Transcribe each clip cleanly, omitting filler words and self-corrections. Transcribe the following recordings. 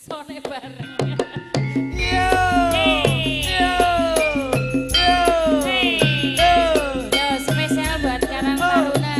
Sone bareng. Spesial buat Karang Taruna.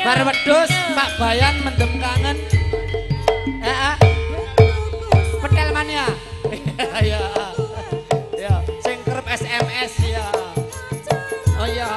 Bar wedhus Pak Bayan mendem kangen. Petel mania. Ya. Ya, sing kerep SMS ya. Oh ya.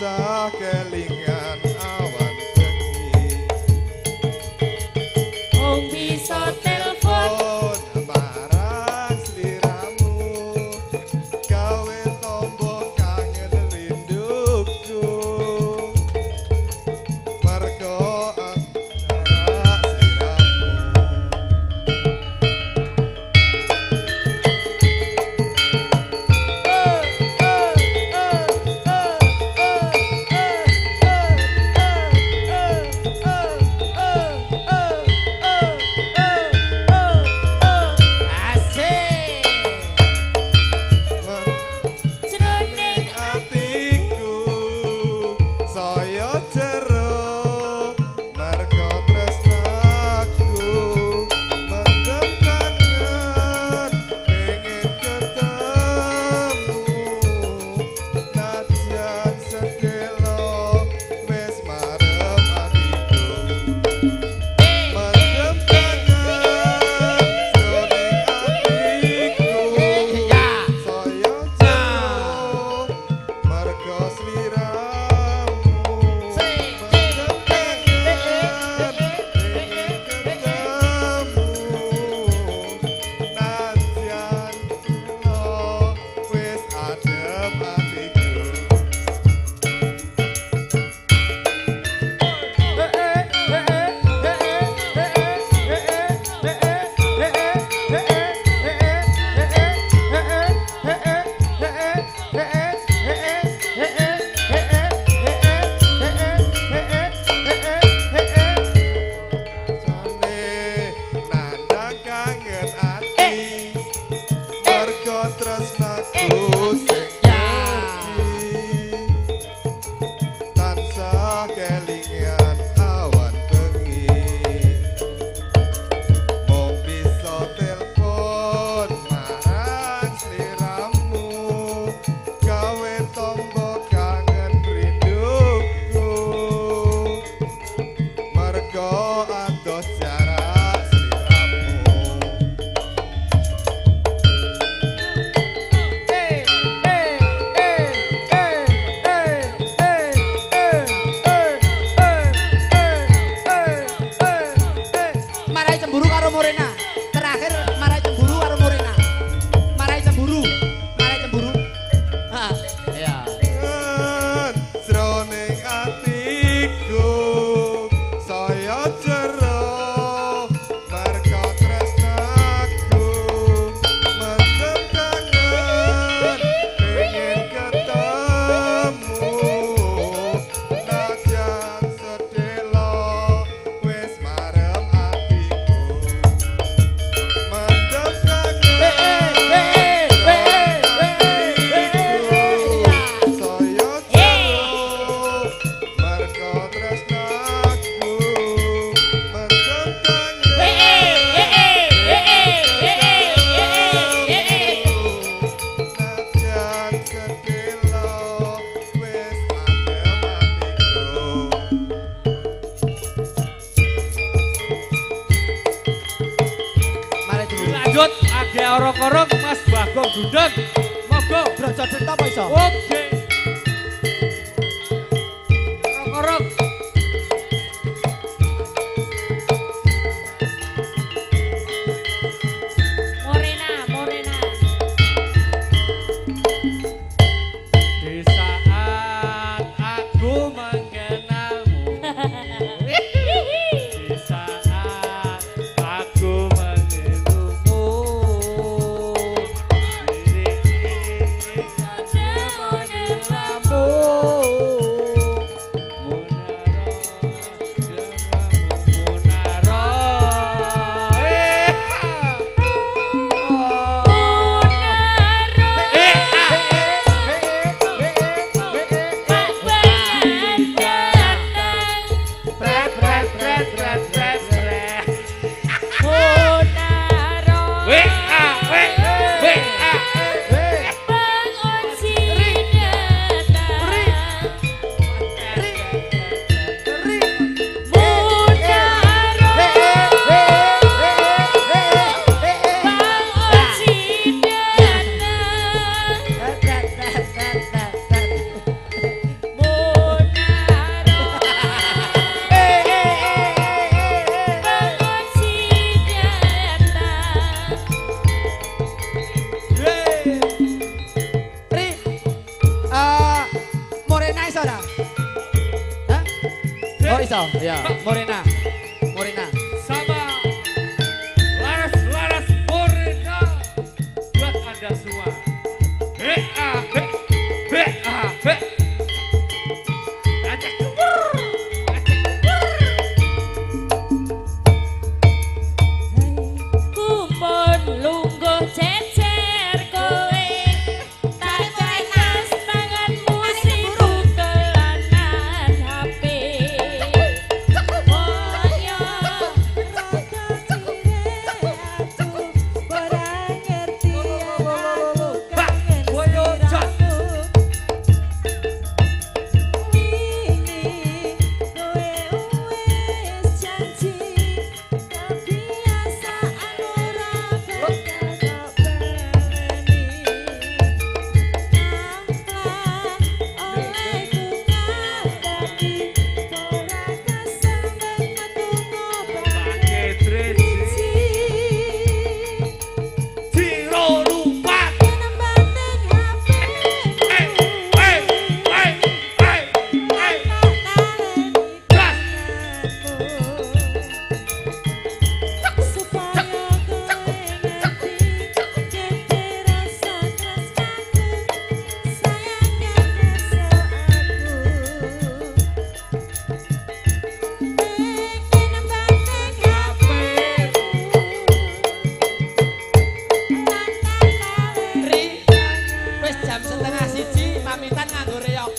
tansah kelingan awan bengi Wong bisa telepon marang sliramu gawe tombok kangen rinduku mergo antara Asik. jroning atiku saya jero mergo tresnaku mendem kangen pengen ketemu najan sedelo wis marem atiku mendem kangen jroning atiku Ya. saya jero mergo sliramu mendem kangen pengen ketemu najan lo wis adem atiku Jane nandang kangen ati mergo tresnaku sing tansah kelingan awan bengi mung bisa telepon marang sliramu gawe tombok kangen rinduku mergo adoh jarak sliramu Marai cemburu karo Morena. Terakhir marai cemburu karo Morena. Marai cemburu. Marai cemburu. Ha, ya. jroning atiku saya jero mergo tresnaku mendem kangen pengen ketemu najan sedelo wis marem atiku mendem kangen saya jero mergo tresnaku mendem kangen najan sedelo wis adem atiku Marai cemburu. Lanjut, agak orok-orok Mas Bagong Gundeng. Monggo. Brojo cerita apa iso? Oke. Orok-orok. Morena Di saat aku mengenalmu, di saat aku mengenalmu, diri iso. Ya, Morena. Morena. Sama Laras Morena buat Anda semua. B-A-B B-A-B Acek kubur Acek Kumpul lungguh cecer kowe tak cekas tanganmu sibuk kelanan HP Moyo Boyo Jas pakai dresi Ciro lupat Jas Ri, wis jam 1:30 pamitan nganggo reok.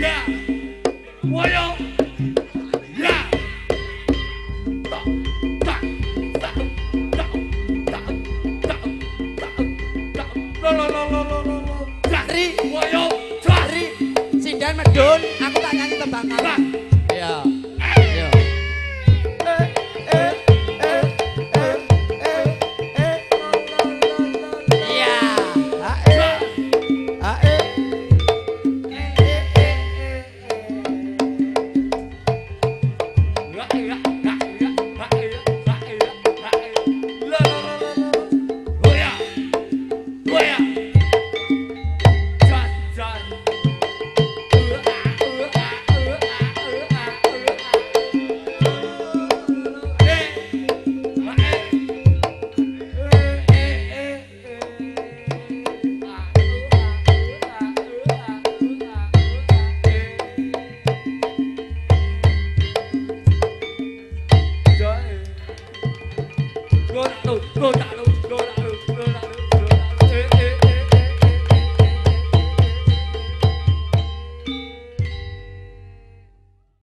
Ya, Boyo, ya, tak, tak, tak, tak, tak, tak, tak, lo, Jas, Ri. Boyo, Jas, Ri, sindan medun, aku tak nyanyi tembang kamu. Jas. Ya. Ya. Iya. Go tak